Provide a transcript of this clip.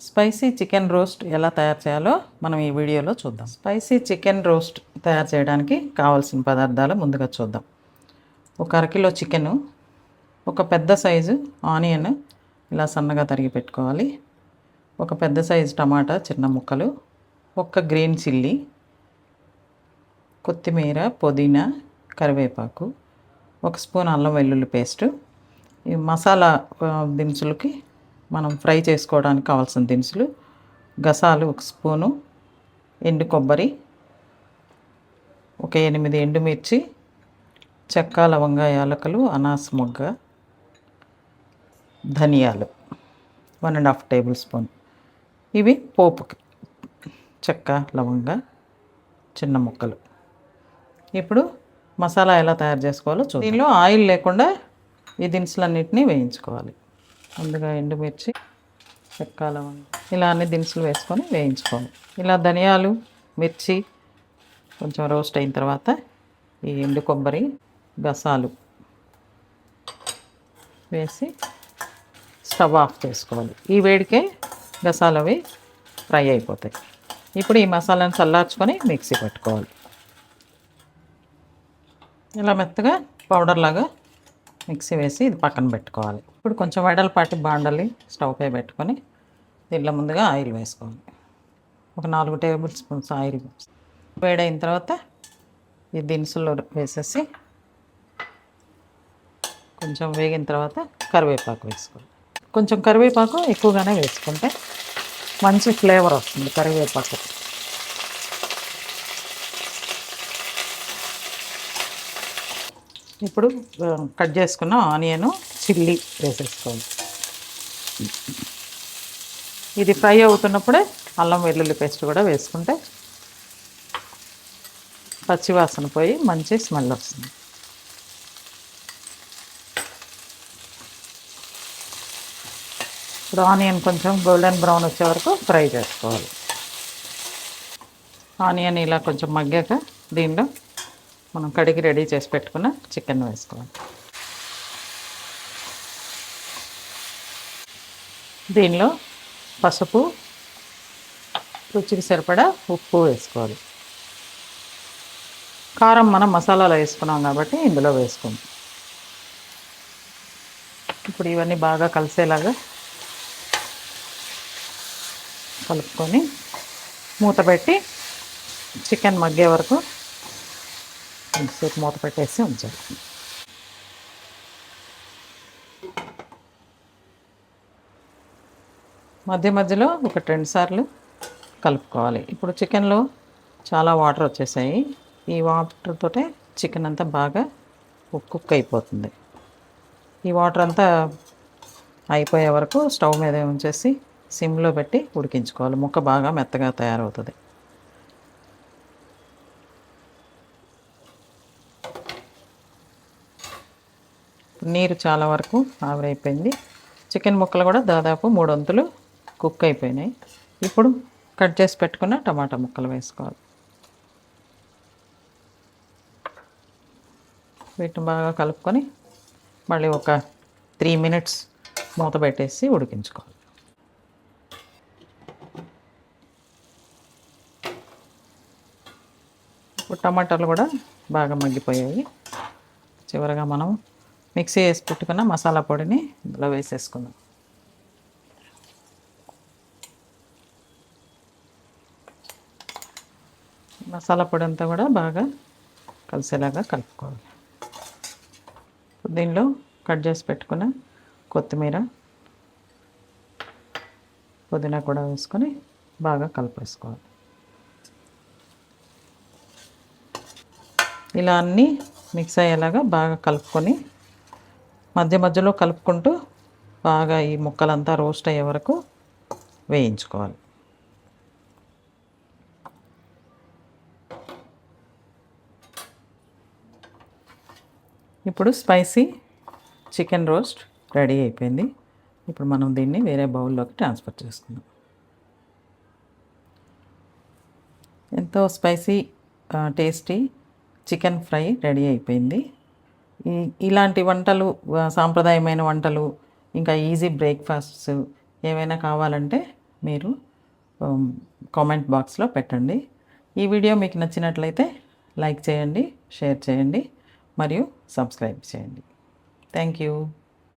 Spicy chicken roast ఎలా తయారు చేయాలో మనం ఈ వీడియోలో చూద్దాం. స్పైసీ చికెన్ రోస్ట్ తయారు చేయడానికి కావాల్సిన పదార్థాలు ముందుగా చూద్దాం. ఒక అరకిలో చికెను, ఒక పెద్ద సైజు ఆనియన్ ఇలా సన్నగా తరిగి పెట్టుకోవాలి, ఒక పెద్ద సైజు టమాటా చిన్న ముక్కలు, ఒక గ్రీన్ చిల్లీ, కొత్తిమీర, పుదీనా, కరివేపాకు, ఒక స్పూన్ అల్లం వెల్లుల్లి పేస్టు. ఈ మసాలా దినుసులకి మనం ఫ్రై చేసుకోవడానికి కావాల్సిన దినుసులు: గసాలు ఒక స్పూను, ఎండు కొబ్బరి, ఒక 8 ఎండుమిర్చి, చెక్క, లవంగ, యాలకులు, అనాస మొగ్గ, ధనియాలు 1½ టేబుల్ స్పూన్. ఇవి పోపుకి చెక్క, లవంగ, చిన్న ముక్కలు. ఇప్పుడు మసాలా ఎలా తయారు చేసుకోవాలో చూద్దాం. దీనిలో ఆయిల్ లేకుండా ఈ దినుసులన్నిటినీ వేయించుకోవాలి. ముందుగా ఎండుమిర్చి, చెక్క, లవంగ ఇలా అన్ని దినుసులు వేసుకొని వేయించుకోవాలి. ఇలా ధనియాలు, మిర్చి కొంచెం రోస్ట్ అయిన తర్వాత ఈ ఎండు కొబ్బరి, గసాలు వేసి స్టవ్ ఆఫ్ చేసుకోవాలి. ఈ వేడికే గసాలు అవి ఫ్రై అయిపోతాయి. ఇప్పుడు ఈ మసాలాను చల్లార్చుకొని మిక్సీ పెట్టుకోవాలి. ఇలా మెత్తగా పౌడర్ లాగా మిక్సీ వేసి ఇది పక్కన పెట్టుకోవాలి. ఇప్పుడు కొంచెం వెడల్పాటి బాండలి స్టవ్ పై పెట్టుకొని దీంట్లో ముందుగా ఆయిల్ వేసుకోవాలి. ఒక 4 టేబుల్ స్పూన్స్ ఆయిల్ వేడైన తర్వాత ఈ దినుసుల్లో వేసేసి కొంచెం వేగిన తర్వాత కరివేపాకు వేసుకోవాలి. కొంచెం కరివేపాకు ఎక్కువగానే వేసుకుంటే మంచి ఫ్లేవర్ వస్తుంది కరివేపాకు. ఇప్పుడు కట్ చేసుకున్న ఆనియన్, చిల్లీ వేసేసుకోవాలి. ఇది ఫ్రై అవుతున్నప్పుడే అల్లం వెల్లుల్లి పేస్ట్ కూడా వేసుకుంటే పచ్చివాసన పోయి మంచి స్మెల్ వస్తుంది. ఇప్పుడు ఆనియన్ కొంచెం గోల్డెన్ బ్రౌన్ వచ్చే వరకు ఫ్రై చేసుకోవాలి. ఆనియన్ ఇలా కొంచెం మగ్గాక దీనిలో మనం కడిగి రెడీ చేసి పెట్టుకున్న చికెన్ వేసుకోవాలి. దీనిలో పసుపు, రుచికి సరిపడా ఉప్పు వేసుకోవాలి. కారం మనం మసాలాలో వేసుకున్నాం కాబట్టి ఇందులో వేసుకోండి. ఇప్పుడు ఇవన్నీ బాగా కలిసేలాగా కలుపుకొని మూత పెట్టి చికెన్ మగ్గే వరకు కొంచెంసేపు మూత పెట్టేసి ఉంచాలి. మధ్య మధ్యలో ఒక 2 సార్లు కలుపుకోవాలి. ఇప్పుడు చికెన్లో చాలా వాటర్ వచ్చేసాయి. ఈ వాటర్ తోటే చికెన్ అంతా బాగా కుక్ అయిపోతుంది. ఈ వాటర్ అంతా అయిపోయే వరకు స్టవ్ మీద ఉంచేసి సిమ్లో పెట్టి ఉడికించుకోవాలి. ముక్క బాగా మెత్తగా తయారవుతుంది. నీరు చాలా వరకు ఆవిరైపోయింది. చికెన్ ముక్కలు కూడా దాదాపు 3 వంతులు కుక్ అయిపోయినాయి. ఇప్పుడు కట్ చేసి పెట్టుకున్న టమాటా ముక్కలు వేసుకోవాలి. వీటిని బాగా కలుపుకొని మళ్ళీ ఒక 3 మినిట్స్ మూత పెట్టేసి ఉడికించుకోవాలి. ఇప్పుడు టమాటాలు కూడా బాగా మగ్గిపోయాయి. చివరగా మనం మిక్సీ వేసి పెట్టుకున్న మసాలా పొడిని ఇందులో వేసేసుకుందాం. మసాలా పొడి అంతా కూడా బాగా కలిసేలాగా కలుపుకోవాలి. దీనిలో కట్ చేసి పెట్టుకున్న కొత్తిమీర, పుదీనా కూడా వేసుకొని బాగా కలిపేసుకోవాలి. ఇలా అన్నీ మిక్స్ అయ్యేలాగా బాగా కలుపుకొని మధ్య మధ్యలో కలుపుకుంటూ బాగా ఈ ముక్కలంతా రోస్ట్ అయ్యే వరకు వేయించుకోవాలి. ఇప్పుడు స్పైసీ చికెన్ రోస్ట్ రెడీ అయిపోయింది. ఇప్పుడు మనం దీన్ని వేరే బౌల్లోకి ట్రాన్స్ఫర్ చేసుకుందాం. ఎంతో spicy tasty chicken fry ready అయిపోయింది. ఇలాంటి వంటలు, సాంప్రదాయమైన వంటలు, ఇంకా ఈజీ బ్రేక్ఫాస్ట్స్ ఏమైనా కావాలంటే మీరు కామెంట్ బాక్స్లో పెట్టండి. ఈ వీడియో మీకు నచ్చినట్లయితే లైక్ చేయండి, షేర్ చేయండి మరియు సబ్స్క్రైబ్ చేయండి. Thank you.